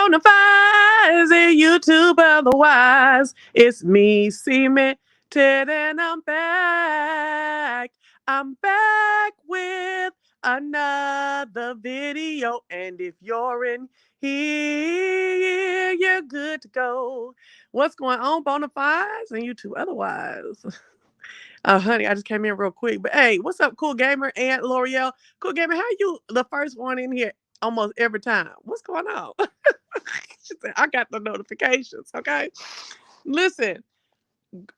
Bonafides and YouTube otherwise. It's me, Cemented, and I'm back. I'm back with another video. And if you're in here, you're good to go. What's going on, Bonafides and YouTube otherwise? Honey, I just came in real quick. But hey, what's up, Cool Gamer and L'Oreal? Cool Gamer, how you the first one in here almost every time? What's going on? She said, I got the notifications, okay? Listen,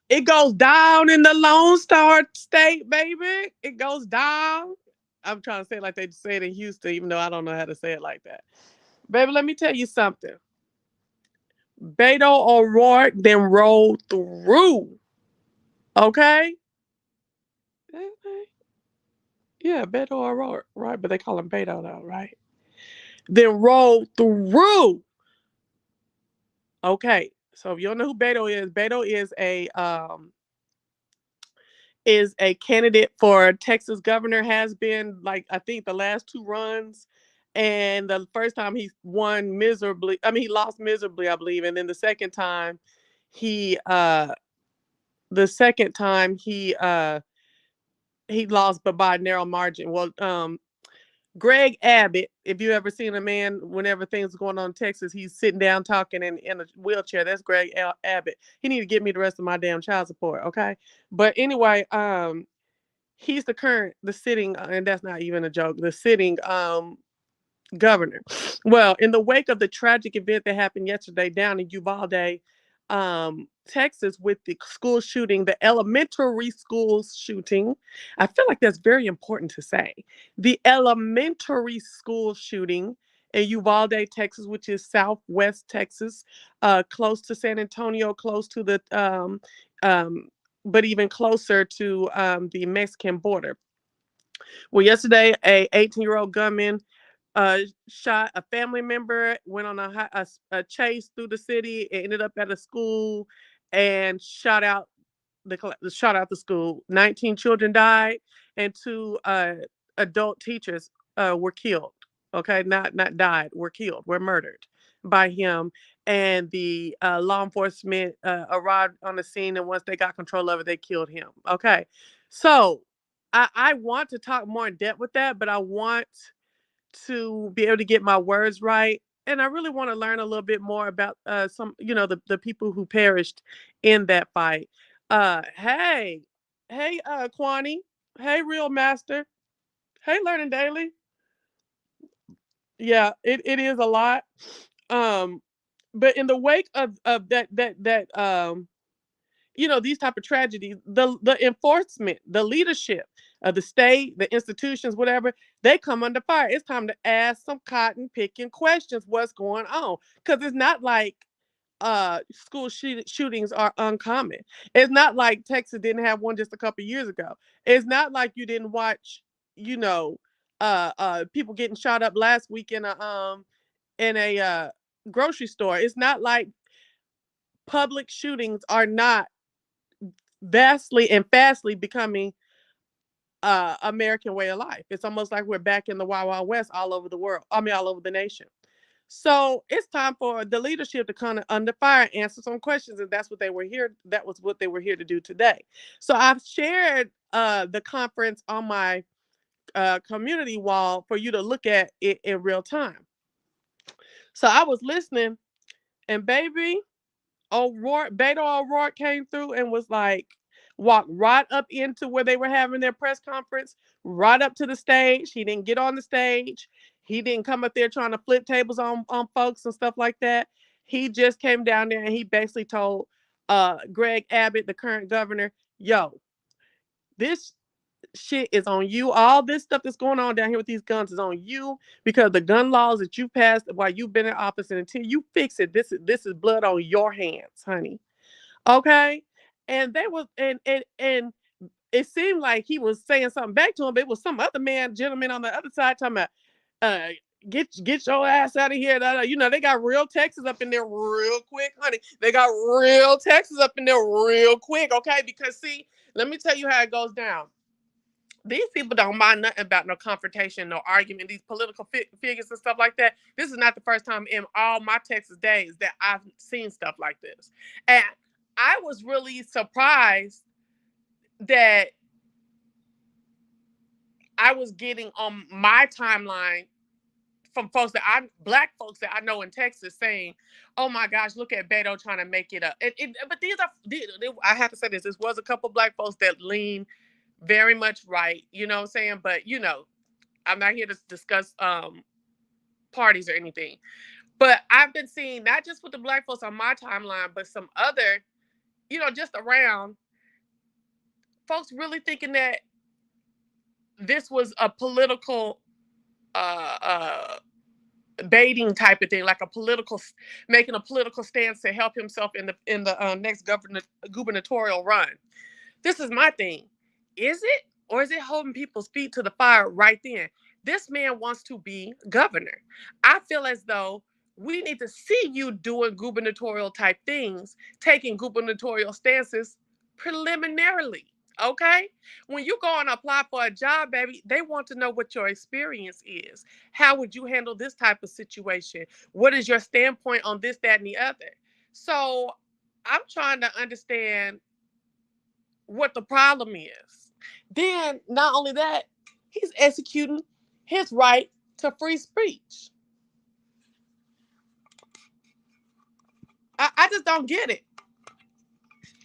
it goes down in the Lone Star State, baby. It goes down. I'm trying to say it like they say it in Houston, even though I don't know how to say it like that. Baby, let me tell you something. Beto O'Rourke then rolled through, okay? Yeah, Beto O'Rourke, right? But they call him Beto though, right? Then rolled through. Okay, so if you don't know who Beto is a candidate for Texas governor, has been like I think the last two runs. And the first time he won miserably, I mean he lost miserably, I believe. And then he the second time he lost but by a narrow margin. Well, Greg Abbott, if you ever seen a man whenever things are going on in Texas, he's sitting down talking in a wheelchair. That's Abbott. He need to give me the rest of my damn child support, okay? But anyway, he's the sitting, and that's not even a joke, the sitting governor. Well, in the wake of the tragic event that happened yesterday down in Uvalde, Texas, with the school shooting, the elementary school shooting, I feel like that's very important to say. The elementary school shooting in Uvalde, Texas, which is southwest Texas, close to San Antonio, close to the, but even closer to the Mexican border. Well, yesterday, a 18-year-old gunman shot a family member, went on a chase through the city, it ended up at a school and shot out the school. 19 children died and two adult teachers were killed. Okay, not died, were killed, were murdered by him. And the law enforcement arrived on the scene, and once they got control of it, they killed him. Okay, so I want to talk more in depth with that, but I want to be able to get my words right. And I really want to learn a little bit more about the people who perished in that fight. Hey, Kwani. Hey, Real Master. Hey, Learning Daily. Yeah, it is a lot. Um, but in the wake of that these type of tragedies, the enforcement, the leadership of the state, the institutions, whatever, they come under fire. It's time to ask some cotton picking questions. What's going on? Because it's not like school shootings are uncommon. It's not like Texas didn't have one just a couple years ago. It's not like you didn't watch, you know, people getting shot up last week in a grocery store. It's not like public shootings are not vastly and fastly becoming American way of life. It's almost like we're back in the Wild Wild West all over the world. I mean, all over the nation. So it's time for the leadership to kind of under fire, answer some questions, and that's what they were here. That was what they were here to do today. So I've shared the conference on my community wall for you to look at it in real time. So I was listening, and baby, Beto O'Rourke came through and was like, walked right up into where they were having their press conference, right up to the stage. He didn't get on the stage. He didn't come up there trying to flip tables on folks and stuff like that. He just came down there and he basically told Greg Abbott, the current governor, yo, this shit is on you. All this stuff that's going on down here with these guns is on you because the gun laws that you passed while you've been in office, and until you fix it, this is blood on your hands, honey. Okay, and they was and it seemed like he was saying something back to him, but it was some other gentleman on the other side talking about, uh, get your ass out of here. They got real Texas up in there real quick, honey. They got real Texas up in there real quick, okay? Because see, let me tell you how it goes down. These people don't mind nothing about no confrontation, no argument. These political figures and stuff like that. This is not the first time in all my Texas days that I've seen stuff like this. And I was really surprised that I was getting on my timeline from black folks that I know in Texas saying, "Oh my gosh, look at Beto trying to make it up." But I have to say this. This was a couple black folks that lean very much right. You know what I'm saying? But I'm not here to discuss parties or anything. But I've been seeing not just with the black folks on my timeline, but some other, just around folks really thinking that this was a political uh, uh, baiting type of thing, like making a political stance to help himself in the next gubernatorial run. This is my thing. Is it? Or is it holding people's feet to the fire right then? This man wants to be governor. I feel as though we need to see you doing gubernatorial type things, taking gubernatorial stances preliminarily. Okay? When you go and apply for a job, baby, they want to know what your experience is. How would you handle this type of situation? What is your standpoint on this, that, and the other? So I'm trying to understand what the problem is. Then, not only that, he's executing his right to free speech. I just don't get it.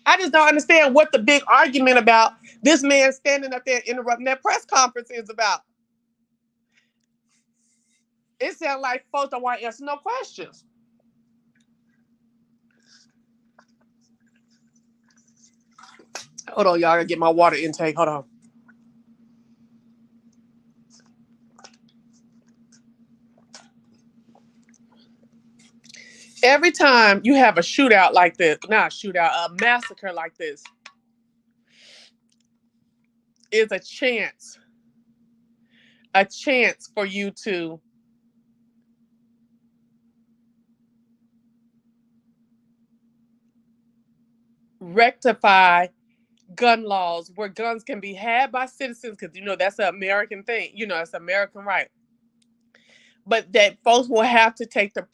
I just don't understand what the big argument about this man standing up there interrupting that press conference is about. It sounds like folks don't want to answer no questions. Hold on, y'all. I gotta get my water intake. Hold on. Every time you have a shootout like this, not a shootout, a massacre like this, is a chance for you to rectify gun laws where guns can be had by citizens, because that's an American thing. It's American right. But that folks will have to take the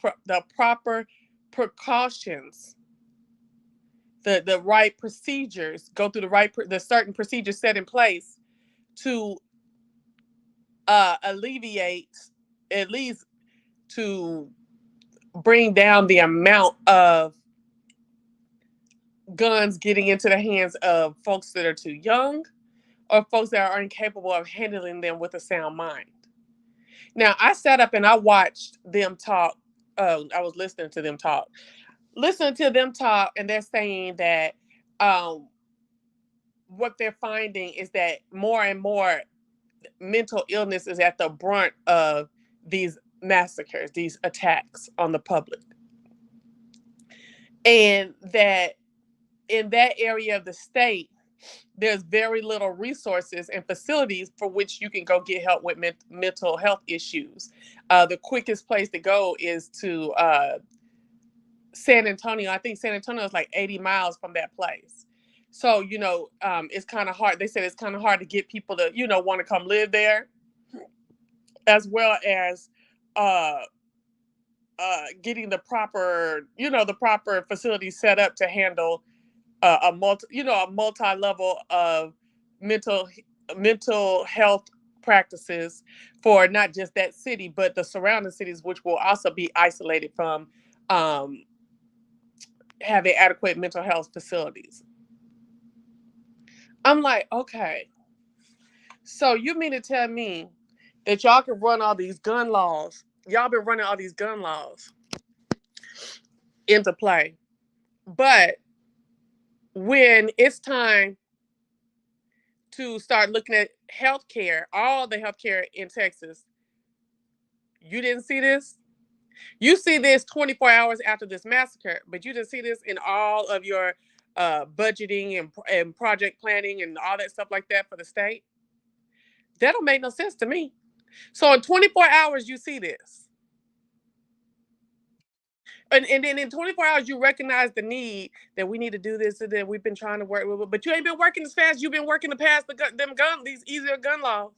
proper precautions, the right procedures, go through the certain procedures set in place to alleviate, at least to bring down the amount of guns getting into the hands of folks that are too young or folks that are incapable of handling them with a sound mind. Now, I sat up and I watched them talk. I was listening to them talk. And they're saying that what they're finding is that more and more mental illness is at the brunt of these massacres, these attacks on the public. And that in that area of the state, there's very little resources and facilities for which you can go get help with mental health issues. The quickest place to go is to San Antonio. I think San Antonio is like 80 miles from that place. So, it's kind of hard. They said it's kind of hard to get people to, want to come live there, as well as getting the proper facilities set up to handle a multi-level of mental health practices for not just that city, but the surrounding cities, which will also be isolated from having adequate mental health facilities. I'm like, okay, so you mean to tell me that y'all can run all these gun laws? Y'all been running all these gun laws into play, but when it's time to start looking at healthcare, all the healthcare in Texas, you didn't see this? You see this 24 hours after this massacre, but you didn't see this in all of your budgeting and project planning and all that stuff like that for the state? That don't make no sense to me. So in 24 hours, you see this. And then in 24 hours, you recognize the need that we need to do this and that we've been trying to work with, but you ain't been working as fast. You've been working to pass these easier gun laws.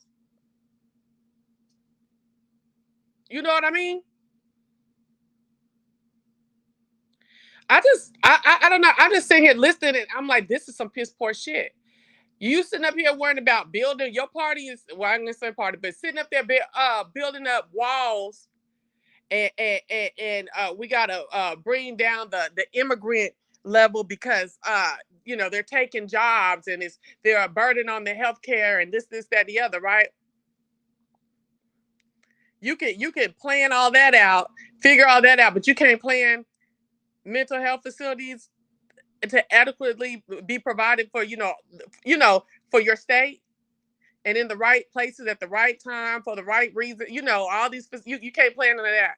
You know what I mean? I don't know. I'm just sitting here listening, and I'm like, this is some piss poor shit. You sitting up here worrying about building your party is well, I'm gonna say party, but sitting up there building up walls, and we gotta bring down the immigrant level because they're taking jobs and they're a burden on the healthcare and this that the other, right? You can plan all that out, figure all that out, but you can't plan mental health facilities to adequately be provided for for your state and in the right places at the right time for the right reason. All these you can't plan on that.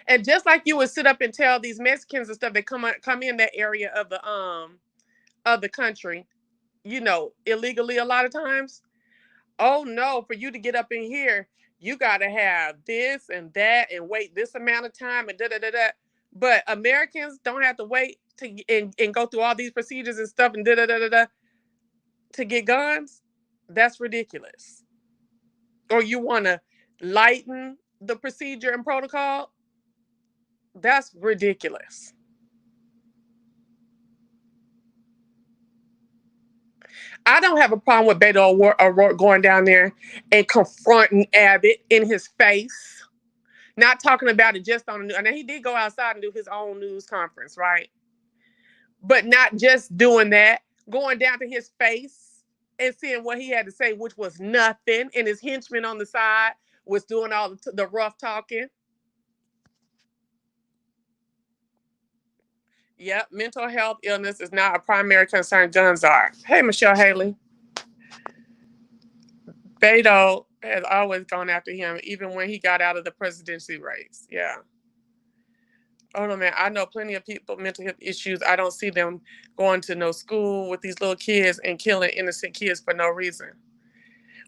And just like you would sit up and tell these Mexicans and stuff that come in that area of the country, illegally a lot of times. Oh no, for you to get up in here, you gotta have this and that and wait this amount of time and da da da da. But Americans don't have to wait and go through all these procedures and stuff and da da da da da to get guns. That's ridiculous. Or you wanna lighten the procedure and protocol? That's ridiculous. I don't have a problem with Beto O'Rourke going down there and confronting Abbott in his face. Not talking about it just on the news. And he did go outside and do his own news conference, right? But not just doing that, going down to his face and seeing what he had to say, which was nothing. And his henchman on the side was doing all the rough talking. Yep, mental health illness is not a primary concern. Guns are. Hey, Michelle Haley. Beto has always gone after him, even when he got out of the presidency race. Yeah. Oh no, man! I know plenty of people with mental health issues. I don't see them going to no school with these little kids and killing innocent kids for no reason.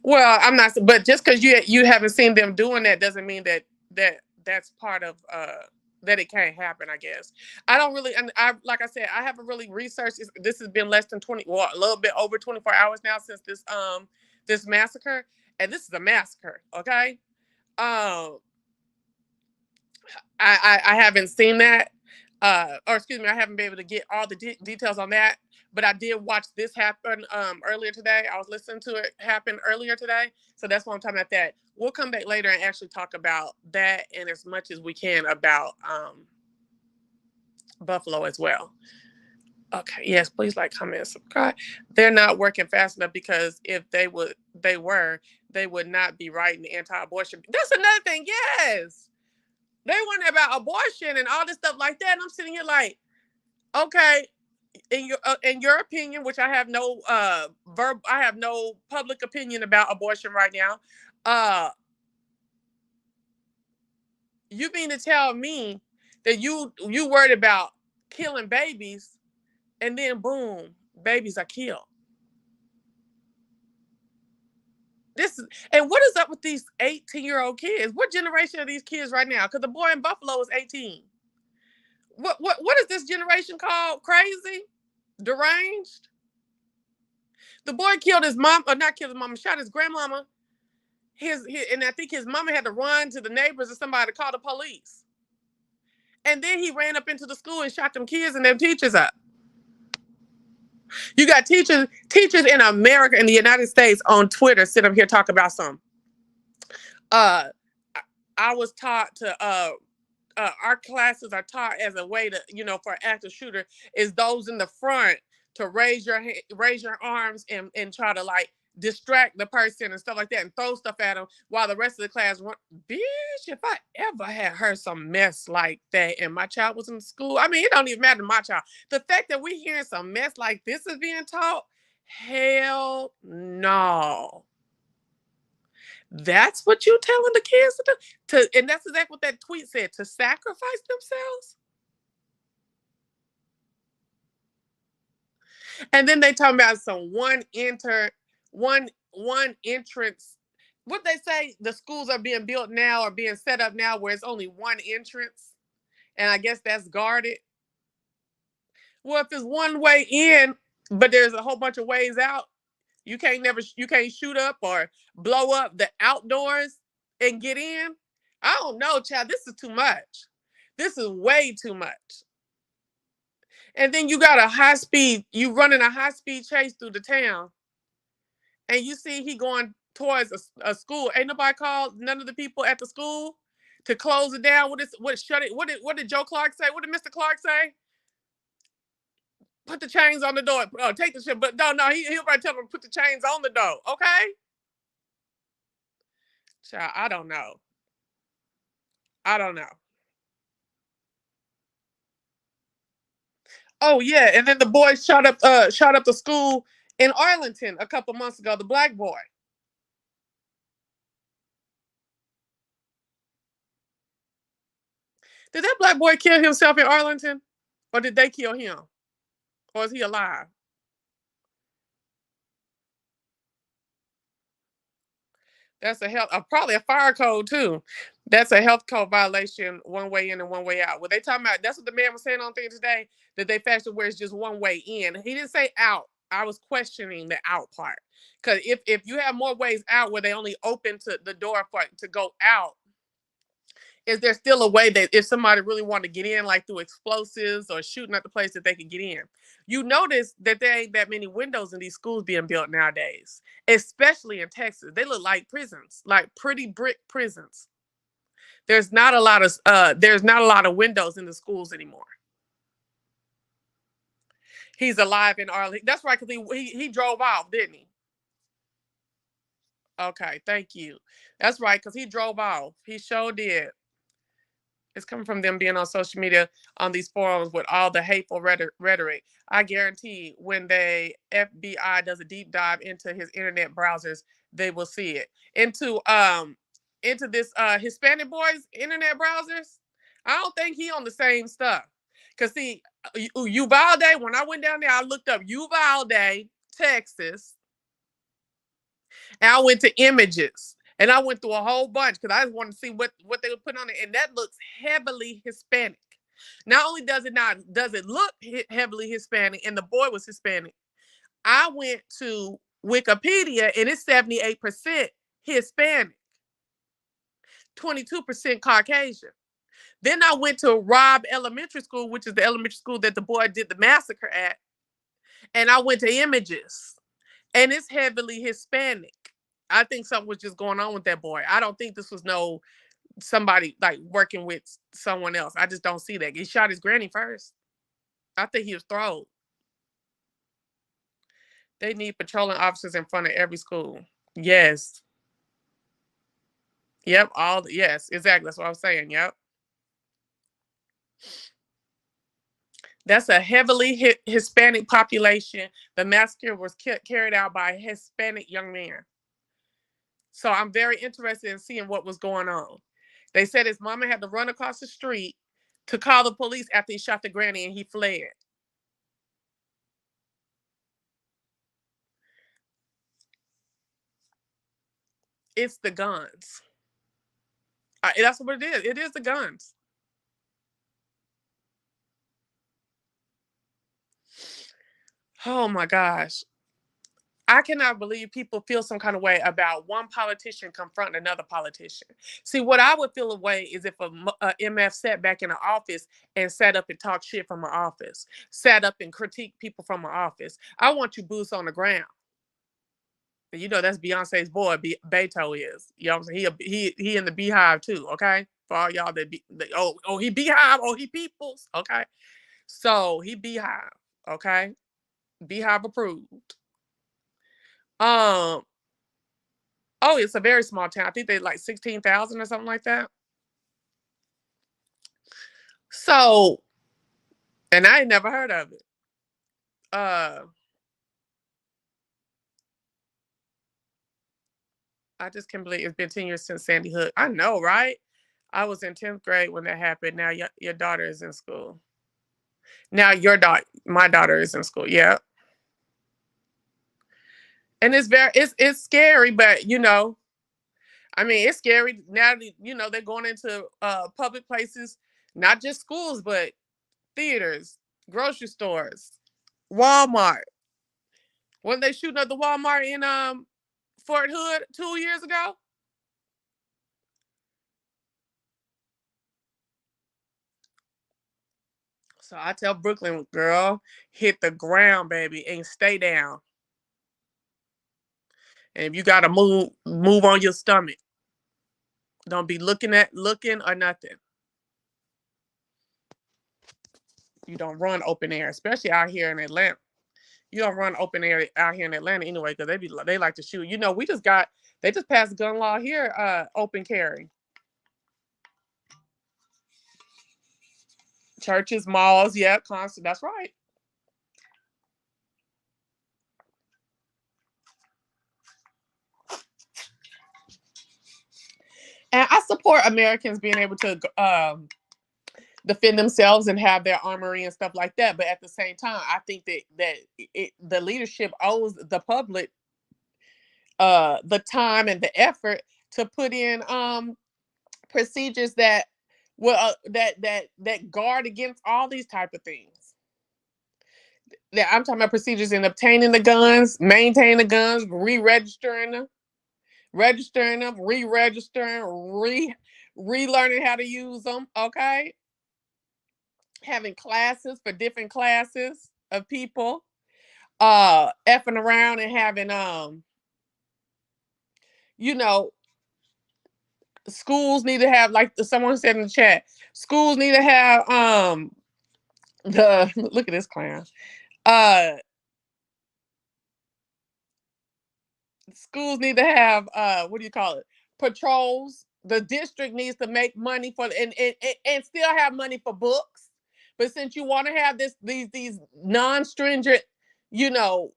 Well, I'm not, but just because you haven't seen them doing that doesn't mean that's part of that it can't happen. I guess I don't really, and I like I said, I haven't really researched. This has been less than 20, well, a little bit over 24 hours now since this massacre, and this is a massacre. Okay, I haven't seen that, or excuse me, I haven't been able to get all the details on that. But I did watch this happen earlier today. I was listening to it happen earlier today, so that's why I'm talking about that. We'll come back later and actually talk about that and as much as we can about Buffalo as well. Okay, yes, please like, comment, subscribe. They're not working fast enough because if they were, they would not be writing anti-abortion. That's another thing. Yes. They went about abortion and all this stuff like that. And I'm sitting here like, okay, in your opinion, which I have no I have no public opinion about abortion right now. You mean to tell me that you worried about killing babies and then boom, babies are killed? And what is up with these 18-year-old kids? What generation are these kids right now? Because the boy in Buffalo is 18. What is this generation called? Crazy? Deranged? The boy killed his mom, or not killed his mama, shot his grandmama. And I think his mama had to run to the neighbors or somebody to call the police. And then he ran up into the school and shot them kids and them teachers up. You got teachers in America, in the United States, on Twitter, sit up here talk about some. I was taught to our classes are taught as a way to, for active shooter, is those in the front to raise your arms and try to like distract the person and stuff like that and throw stuff at them while the rest of the class run. Bitch, if I ever had heard some mess like that and my child was in school, I mean, it don't even matter to my child. The fact that we hearing some mess like this is being taught, hell no. That's what you telling the kids to do? And that's exactly what that tweet said, to sacrifice themselves? And then they talking about some one entrance. What they say, the schools are being built now or being set up now where it's only one entrance. And I guess that's guarded. Well, if it's one way in, but there's a whole bunch of ways out, you can't shoot up or blow up the outdoors and get in. I don't know, child. This is too much. This is way too much. And then you got you running a high speed chase through the town, and you see he going towards a school. Ain't nobody called none of the people at the school to close it down. Shut it? What did Joe Clark say? What did Mr. Clark say? Put the chains on the door. Take the shit. But no, he'll probably tell them to put the chains on the door. Okay? Child, I don't know. I don't know. Oh yeah, and then the boy shot up the school in Arlington a couple months ago. The black boy. Did that black boy kill himself in Arlington, or did they kill him, or is he alive? That's probably a fire code too. That's a health code violation, one way in and one way out. What they talking about? That's what the man was saying on thing today. That they fashioned where it's just one way in. He didn't say out. I was questioning the out part because if you have more ways out where they only open to the door for to go out, is there still a way that if somebody really wanted to get in, like through explosives or shooting at the place that they can get in? You notice that there ain't that many windows in these schools being built nowadays, especially in Texas. They look like prisons, like pretty brick prisons. There's not a lot of windows in the schools anymore. He's alive in Arlington. That's right, because he drove off, didn't he? Okay, thank you. That's right, because he drove off. He sure did. It's coming from them being on social media on these forums with all the hateful rhetoric. I guarantee when the FBI does a deep dive into his internet browsers, they will see it. Into this Hispanic boy's internet browsers. I don't think he on the same stuff. Cause see, Uvalde, when I went down there, I looked up Uvalde, Texas, and I went to images. And I went through a whole bunch because I just wanted to see what they would put on it. And that looks heavily Hispanic. Not only does it look heavily Hispanic, and the boy was Hispanic, I went to Wikipedia and it's 78% Hispanic, 22% Caucasian. Then I went to Robb Elementary School, which is the elementary school that the boy did the massacre at. And I went to images and it's heavily Hispanic. I think something was just going on with that boy. I don't think this was somebody like working with someone else. I just don't see that. He shot his granny first. I think he was thrown. They need patrolling officers in front of every school. Yes. Yep. Yes, exactly. That's what I was saying. Yep. That's a heavily Hispanic population. The massacre was carried out by a Hispanic young man. So I'm very interested in seeing what was going on. They said his mama had to run across the street to call the police after he shot the granny and he fled. It's the guns. That's what it is. It is the guns. Oh my gosh. I cannot believe people feel some kind of way about one politician confronting another politician. See, what I would feel a way is if a MF sat back in an office and sat up and talked shit from an office, sat up and critique people from an office. I want you boots on the ground. You know that's Beyonce's boy, Beto is. You know what I'm saying? He in the beehive too, okay? For all y'all he beehive, he peoples, okay? So he beehive, okay? Beehive approved. Um, oh, it's a very small town. I think they like 16,000 or something like that. So, and I ain't never heard of it. Uh, I just can't believe it's been 10 years since Sandy Hook. I know, right? I was in 10th grade when that happened. Now your daughter is in school. Now my daughter is in school. Yeah. And it's scary, but I mean, it's scary now that, they're going into public places Not just schools, but theaters, grocery stores, Walmart. When they shooting up the Walmart in Fort Hood 2 years ago? So I tell Brooklyn, girl, hit the ground, baby, and stay down. And if you gotta move on your stomach. Don't be looking or nothing. You don't run open air, especially out here in Atlanta. You don't run open air out here in Atlanta anyway, because they like to shoot. They just passed gun law here, open carry. Churches, malls, yeah, constant. That's right. And I support Americans being able to defend themselves and have their armory and stuff like that. But at the same time, I think the leadership owes the public the time and the effort to put in procedures that that guard against all these type of things. That I'm talking about procedures in obtaining the guns, maintaining the guns, re-registering them, registering them, re-registering, relearning how to use them. Okay, having classes for different classes of people, effing around and having you know, schools need to have, like someone said in the chat, schools need to have the look at this clown. Uh Schools need to have what do you call it? Patrols. The district needs to make money for and still have money for books. But since you want to have these non-stringent, you know,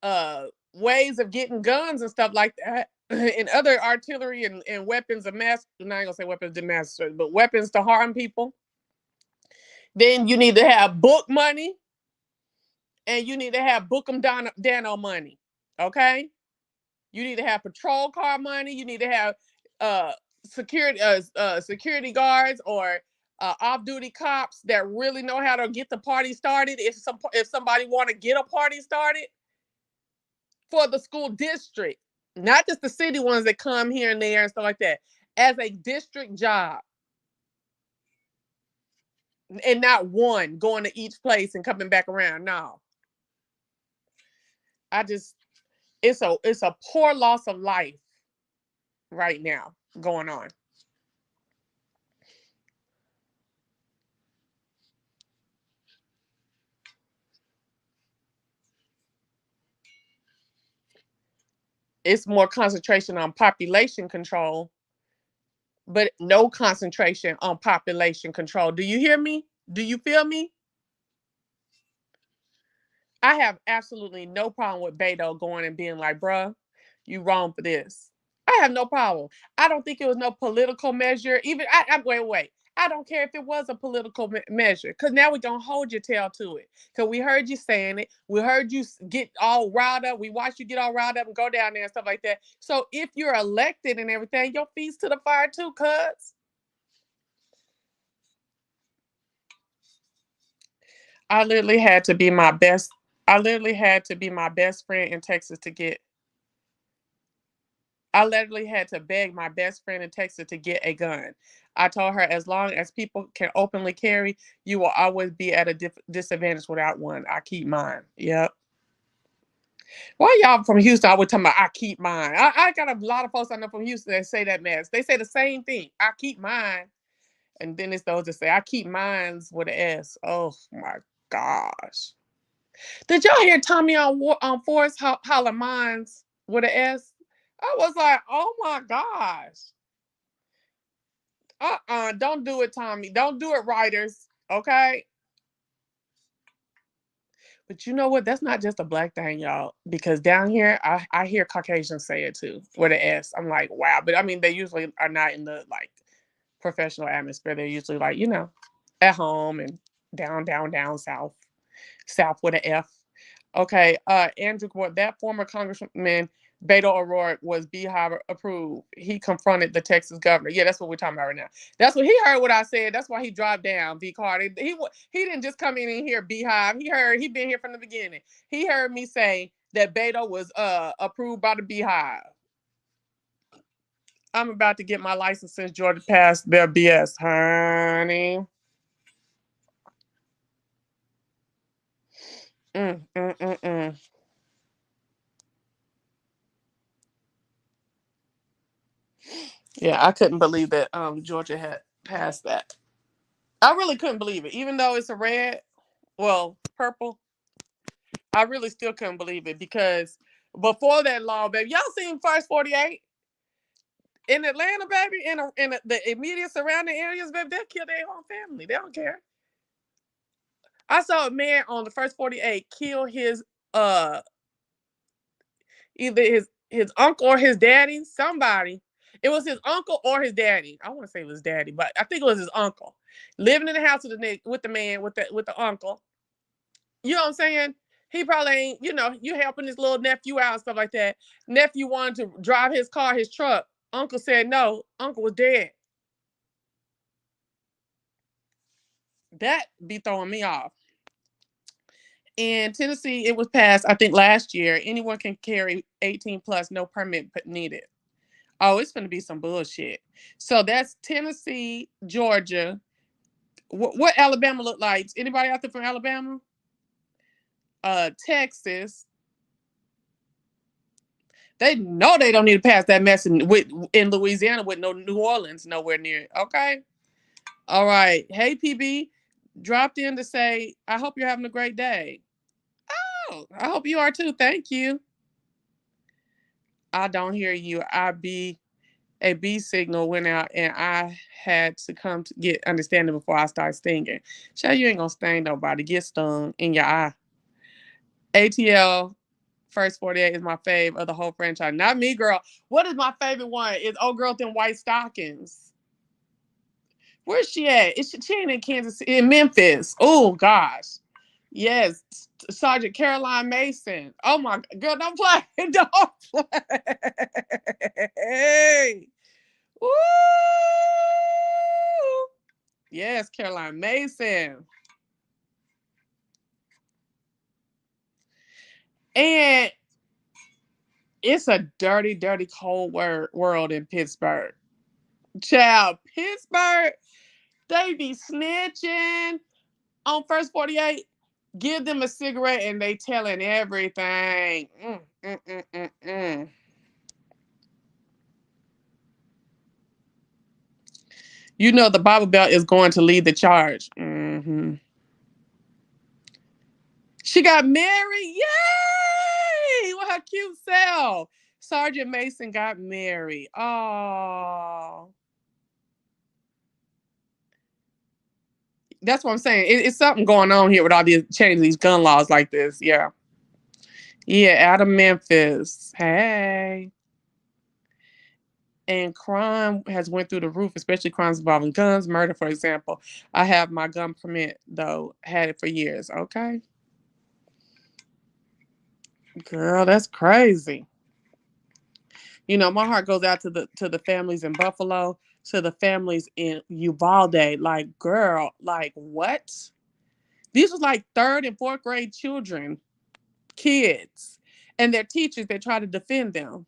uh ways of getting guns and stuff like that, and other artillery and weapons of mass, I'm not gonna say weapons of mass, but weapons to harm people, then you need to have book money and you need to have Bookum Dano money. Okay? You need to have patrol car money. You need to have uh security guards or off-duty cops that really know how to get the party started. If somebody want to get a party started for the school district, not just the city ones that come here and there and stuff like that, as a district job, and not one going to each place and coming back around. No, I just it's a poor loss of life right now going on. It's more concentration on population control, but no concentration on population control. Do you hear me? Do you feel me? I have absolutely no problem with Beto going and being like, bruh, you wrong for this. I have no problem. I don't think it was no political measure. Even wait. I don't care if it was a political measure, because now we're gonna hold your tail to it. Because we heard you saying it, we heard you get all riled up, we watched you get all riled up and go down there and stuff like that. So if you're elected and everything, your feet's to the fire too, cuz. I literally had to be my best. I literally had to be my best friend in Texas to get. I literally had to beg my best friend in Texas to get a gun. I told her, as long as people can openly carry, you will always be at a disadvantage without one. I keep mine. Yep. Why y'all from Houston always talking about I keep mine? I got a lot of folks I know from Houston that say that mess. They say the same thing. I keep mine. And then it's those that say I keep mines with an S. Oh my gosh. Did y'all hear Tommy on Forest holler mines with an S? I was like, oh my gosh. Don't do it, Tommy. Don't do it, writers. Okay. But you know what? That's not just a black thing, y'all. Because down here, I hear Caucasians say it too, with an S. I'm like, wow. But I mean, they usually are not in the like professional atmosphere. They're usually like, at home and down south, south with an F. Okay. Andrew, what that former congressman Beto O'Rourke was Beehive approved. He confronted the Texas governor. Yeah, that's what we're talking about right now. That's what he heard. What I said. That's why he dropped down. V. Carter. He didn't just come in and hear Beehive. He been here from the beginning. He heard me say that Beto was approved by the Beehive. I'm about to get my license since Georgia passed their BS, honey. Mm, mm, mm, mm. Yeah, I couldn't believe that Georgia had passed that. I really couldn't believe it. Even though it's a red, well, purple, I really still couldn't believe it because before that law, baby, y'all seen First 48 in Atlanta, baby, in the immediate surrounding areas, baby, they'll kill their own family. They don't care. I saw a man on the First 48 kill his uh either his uncle or his daddy, somebody. It was his uncle or his daddy. I want to say it was daddy, but I think it was his uncle. Living in the house with the man with the uncle. You know what I'm saying? He probably ain't, you helping his little nephew out and stuff like that. Nephew wanted to drive his car, his truck. Uncle said no. Uncle was dead. That be throwing me off. In Tennessee, it was passed, I think, last year. Anyone can carry 18 plus, no permit needed. Oh, it's going to be some bullshit. So that's Tennessee, Georgia. What Alabama look like? Anybody out there from Alabama? Texas. They know they don't need to pass that mess in Louisiana with no New Orleans nowhere near it. Okay. All right. Hey, PB, dropped in to say, I hope you're having a great day. Oh, I hope you are too. Thank you. I don't hear you. A B signal went out and I had to come to get understanding before I start stinging. Sure, you ain't gonna sting nobody. Get stung in your eye. ATL First 48 is my fave of the whole franchise. Not me, girl. What is my favorite one? It's Old Girl in White Stockings. Where's she at? She ain't in Kansas City, in Memphis. Oh gosh. Yes. Sergeant Caroline Mason. Oh my girl, don't play. Don't play. Woo! Yes, Caroline Mason. And it's a dirty, dirty, cold world in Pittsburgh. Child, Pittsburgh, they be snitching on First 48. Give them a cigarette and they telling everything. Mm. You know the Bible Belt is going to lead the charge. Mm-hmm. She got married. Yay! With her cute self. Sergeant Mason got married. Oh. That's what I'm saying. It's something going on here with all these changing these gun laws like this. Yeah. Yeah, out of Memphis. Hey. And crime has went through the roof, especially crimes involving guns, murder, for example. I have my gun permit though, had it for years. Okay. Girl, that's crazy. My heart goes out to the families in Buffalo, to the families in Uvalde. Like, girl, like what? These was like third and fourth grade children, kids, and their teachers that try to defend them.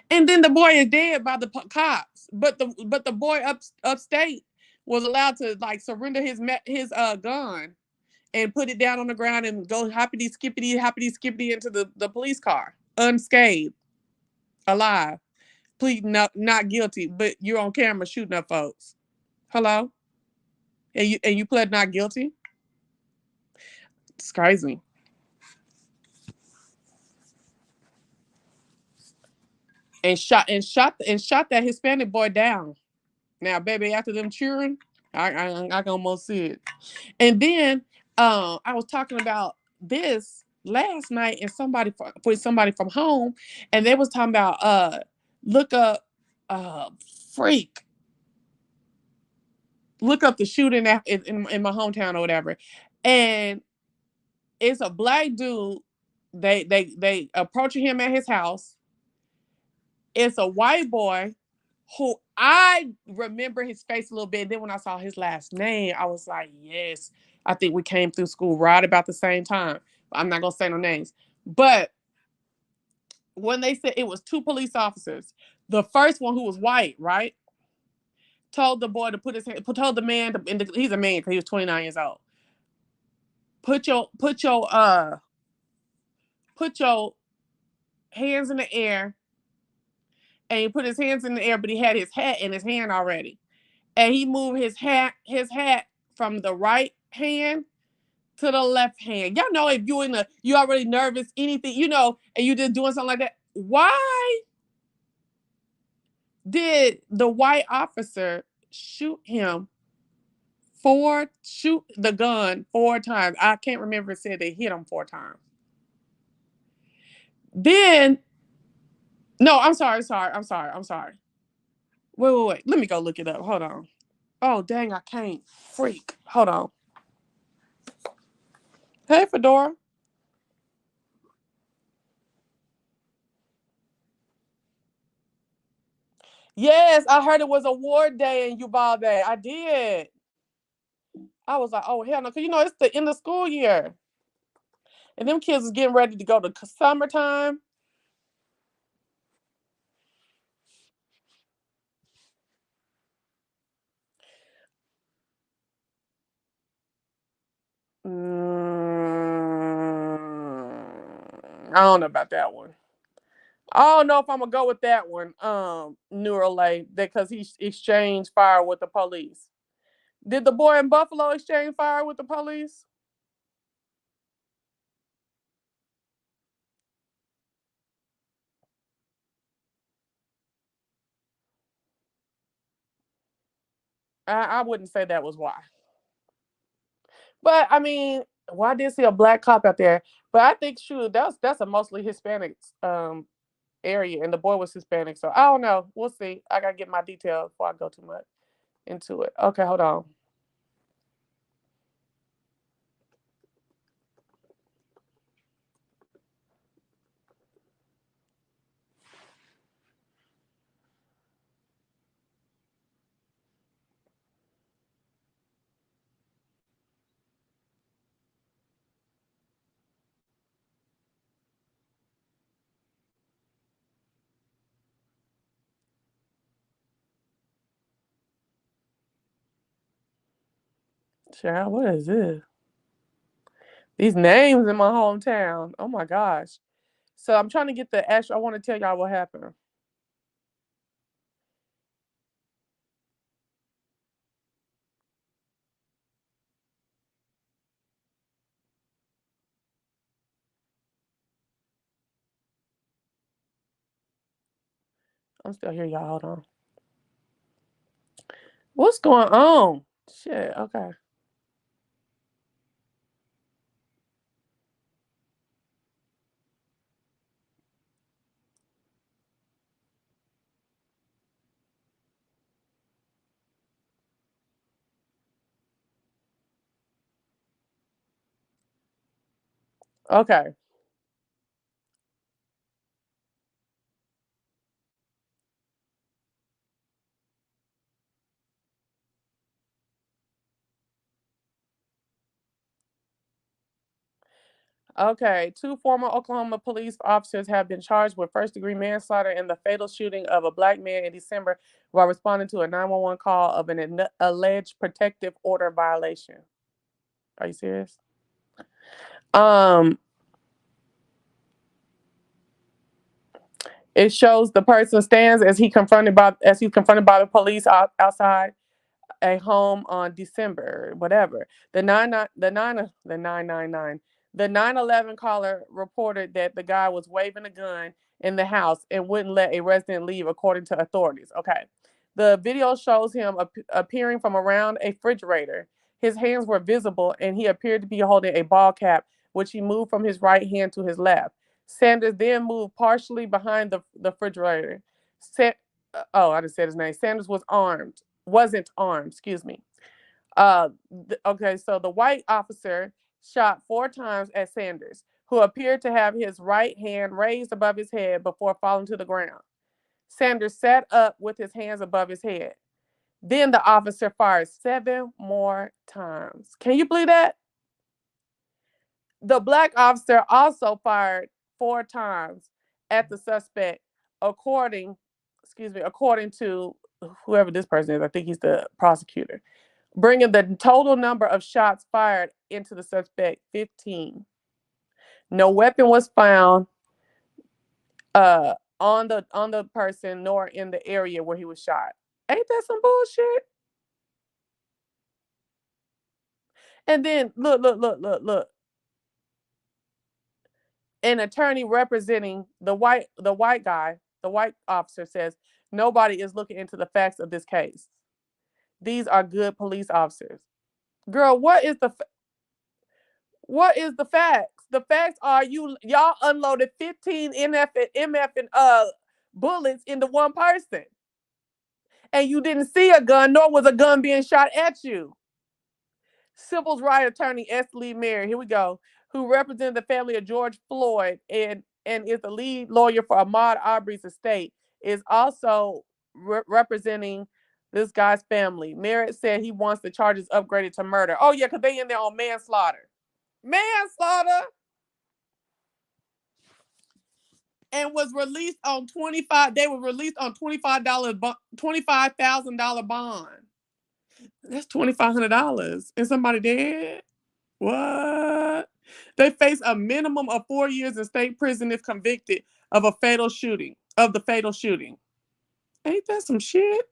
And then the boy is dead by the cops. But the boy upstate was allowed to like surrender his gun and put it down on the ground and go hoppity skippity into the police car unscathed, alive, pleading not guilty, but you're on camera shooting up folks. Hello, and you pled not guilty. It's crazy. And shot that Hispanic boy down. Now, baby, after them cheering, I can almost see it. And then I was talking about this last night and with somebody from home, and they was talking about look up uh freak look up the shooting in my hometown or whatever. And It's a black dude. They approaching him at his house. It's a white boy who I remember his face a little bit. Then when I saw his last name, I was like, yes, I think we came through school right about the same time. I'm not gonna say no names. But when they said it was two police officers, the first one who was white, right, told the boy to put his hand, told the man to, he's a man because he was 29 years old. Put your hands in the air, and he put his hands in the air, but he had his hat in his hand already. And he moved his hat from the right hand to the left hand. Y'all know if you already nervous, anything, and you just doing something like that. Why did the white officer shoot the gun 4 times? I can't remember if it said they hit him 4 times. Then no, I'm sorry. Wait. Let me go look it up. Hold on. Oh dang, I can't. Freak. Hold on. Hey Fedora. Yes, I heard it was award day in Uvalde. I did. I was like, oh hell no, because it's the end of school year, and them kids is getting ready to go to summertime. I don't know about that one. I don't know if I'm gonna go with that one. Neuralay, because he exchanged fire with the police. Did the boy in Buffalo exchange fire with the police? I wouldn't say that was why. But I mean, well, I did see a black cop out there. But I think shoot, that's a mostly Hispanic area, and the boy was Hispanic. So I don't know. We'll see. I gotta get my details before I go too much into it. Okay, hold on. Child, what is this? These names in my hometown. Oh my gosh. So I'm trying to get the actual. I want to tell y'all what happened. I'm still here, y'all. Hold on. What's going on? Shit. Okay. Okay. Okay. Two former Oklahoma police officers have been charged with first-degree manslaughter in the fatal shooting of a black man in December while responding to a 911 call of an alleged protective order violation. Are you serious? Um, it shows the person stands as he's confronted by the police outside a home on December, whatever. The 911 caller reported that the guy was waving a gun in the house and wouldn't let a resident leave, according to authorities. Okay. The video shows him appearing from around a refrigerator. His hands were visible, and he appeared to be holding a ball cap, which he moved from his right hand to his left. Sanders then moved partially behind the refrigerator. Sa- I just said his name. Sanders wasn't armed, excuse me. Okay, so the white officer shot 4 times at Sanders, who appeared to have his right hand raised above his head before falling to the ground. Sanders sat up with his hands above his head. Then the officer fired 7 more times. Can you believe that? The black officer also fired 4 times at the suspect, according to whoever this person is. I think he's the prosecutor, bringing the total number of shots fired into the suspect 15. No weapon was found on the person nor in the area where he was shot. Ain't that some bullshit? And then look. An attorney representing the white officer says nobody is looking into the facts of this case. These are good police officers. Girl, what is the facts? The facts are y'all unloaded 15 MF and bullets into one person. And you didn't see a gun, nor was a gun being shot at you. Civil rights attorney S. Lee Merritt, here we go, who represented the family of George Floyd and is the lead lawyer for Ahmaud Arbery's estate, is also representing this guy's family. Merritt said he wants the charges upgraded to murder. Oh yeah, because they in there on manslaughter. Manslaughter. And was released on 25. They were released on $25,000 bond. That's $2,500. And somebody dead? What? They face a minimum of 4 years in state prison if convicted of the fatal shooting. Ain't that some shit?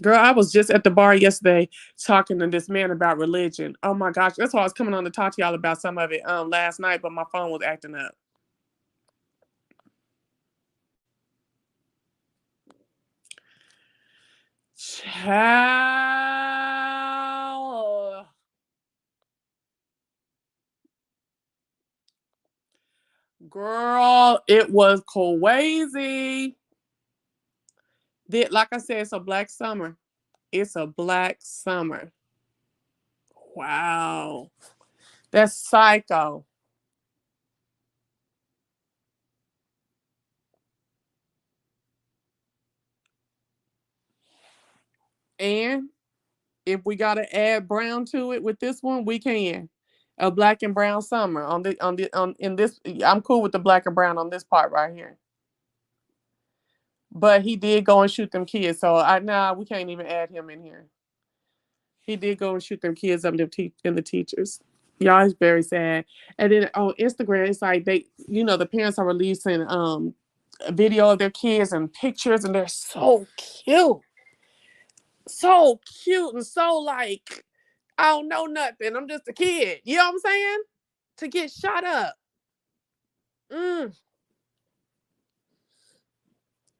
Girl, I was just at the bar yesterday talking to this man about religion. Oh my gosh, that's why I was coming on to talk to y'all about some of it last night, but my phone was acting up. Child. Girl, it was crazy. Like I said, it's a black summer. It's a black summer. Wow. That's psycho. And if we gotta add brown to it with this one, we can. A black and brown summer on in this. I'm cool with the black and brown on this part right here. But he did go and shoot them kids, so we can't even add him in here. He did go and shoot them kids up and the teachers. Y'all, it's very sad. And then on Instagram, it's like the parents are releasing a video of their kids and pictures, and they're so cute. So cute and so like, I don't know nothing. I'm just a kid. You know what I'm saying? To get shot up.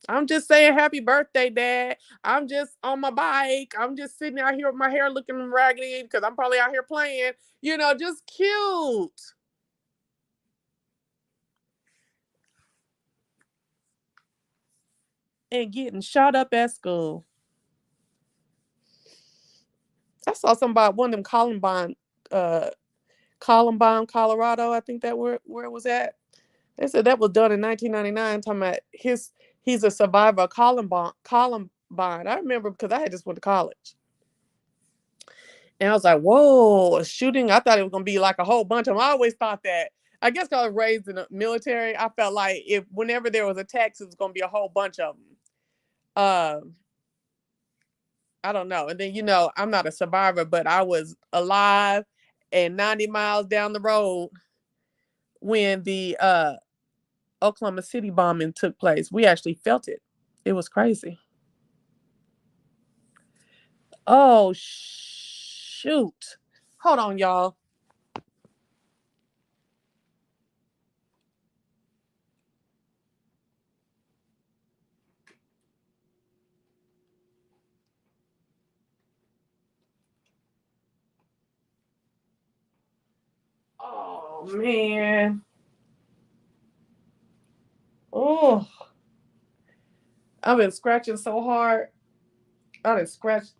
I'm just saying happy birthday, Dad. I'm just on my bike. I'm just sitting out here with my hair looking raggedy because I'm probably out here playing. Just cute. And getting shot up at school. I saw something about one of them Columbine, Colorado. I think that where it was at. They said that was done in 1999. Talking about he's a survivor of Columbine. I remember because I had just went to college. And I was like, whoa, a shooting. I thought it was going to be like a whole bunch of them. I always thought that. I guess because I was raised in the military, I felt like whenever there was attacks, it was going to be a whole bunch of them. I don't know. And then, I'm not a survivor, but I was alive and 90 miles down the road when the Oklahoma City bombing took place. We actually felt it. It was crazy. Oh, shoot. Hold on, y'all. Oh, man. Oh, I've been scratching so hard. I done scratched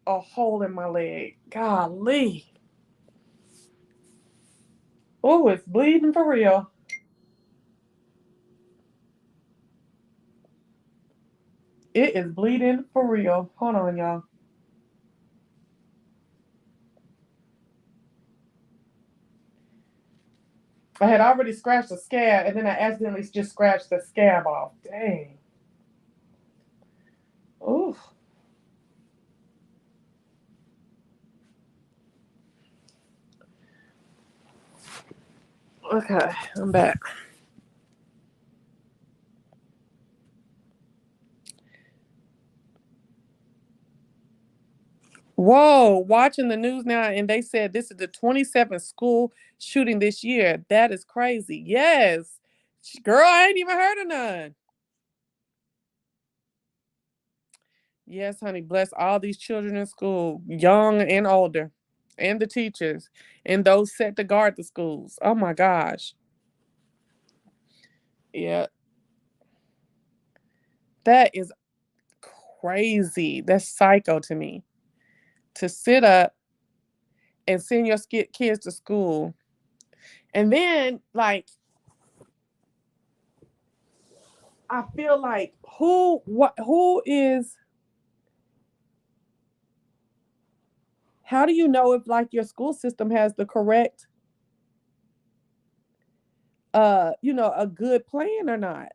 a hole in my leg. Golly. Oh, it's bleeding for real. It is bleeding for real. Hold on, y'all. I had already scratched the scab, and then I accidentally just scratched the scab off. Dang. Ooh. Okay, I'm back. Whoa, watching the news now, and they said this is the 27th school shooting this year. That is crazy. Yes. Girl, I ain't even heard of none. Yes, honey. Bless all these children in school, young and older, and the teachers, and those set to guard the schools. Oh my gosh. Yeah, that is crazy. That's psycho to me. To sit up and send your kids to school. And then, like, I feel like who is, how do you know if like your school system has the correct a good plan or not?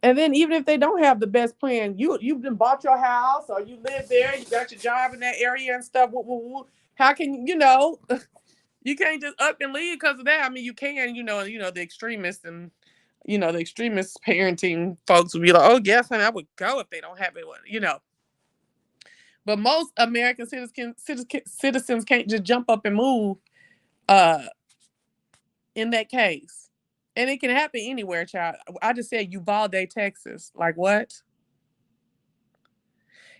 And then even if they don't have the best plan, you've been bought your house or you live there, you got your job in that area and stuff. How can you can't just up and leave because of that? I mean, you can, the extremists and the extremist parenting folks would be like, oh yes, honey, I would go if they don't have it. But most American citizens can't just jump up and move uh in that case. And it can happen anywhere, child. I just said Uvalde, Texas. Like what?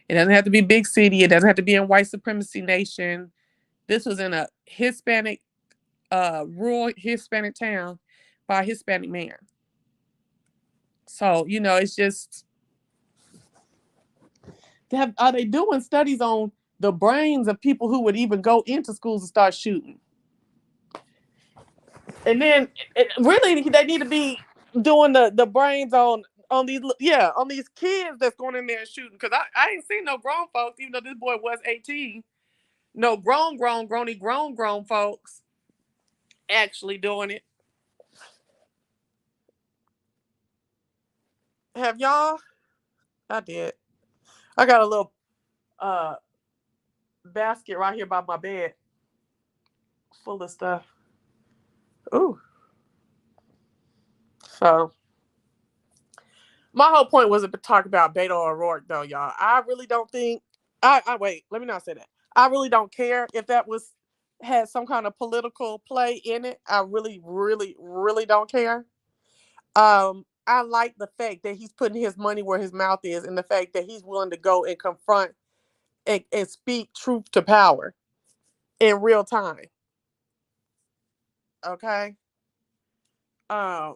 It doesn't have to be big city. It doesn't have to be in white supremacy nation. This was in a Hispanic, rural Hispanic town by a Hispanic man. So, it's just, are they doing studies on the brains of people who would even go into schools and start shooting? And then really they need to be doing the brains on these kids that's going in there and shooting, because I ain't seen no grown folks, even though this boy was 18. No grown folks actually doing it. Have y'all? I did. I got a little uh basket right here by my bed full of stuff. Ooh. So my whole point wasn't to talk about Beto O'Rourke, though, y'all. I really don't think. I wait. Let me not say that. I really don't care if that had some kind of political play in it. I really, really, really don't care. I like the fact that he's putting his money where his mouth is, and the fact that he's willing to go and confront and speak truth to power in real time. Okay. I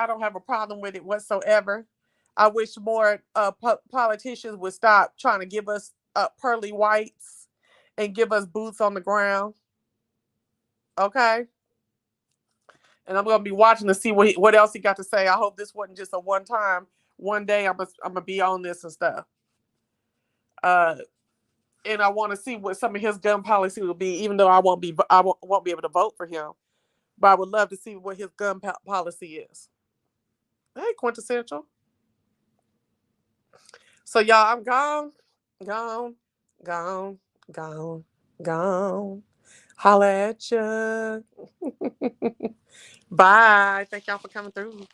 don't have a problem with it whatsoever. I wish more politicians would stop trying to give us pearly whites and give us boots on the ground. Okay. And I'm gonna be watching to see what else he got to say. I hope this wasn't just a one time. One day I'm gonna be on this and stuff. Uh, and I want to see what some of his gun policy will be. Even though I won't be able to vote for him, but I would love to see what his gun policy is. Hey, quintessential. So y'all, I'm gone, gone, gone, gone, gone. Holla at ya. Bye. Thank y'all for coming through.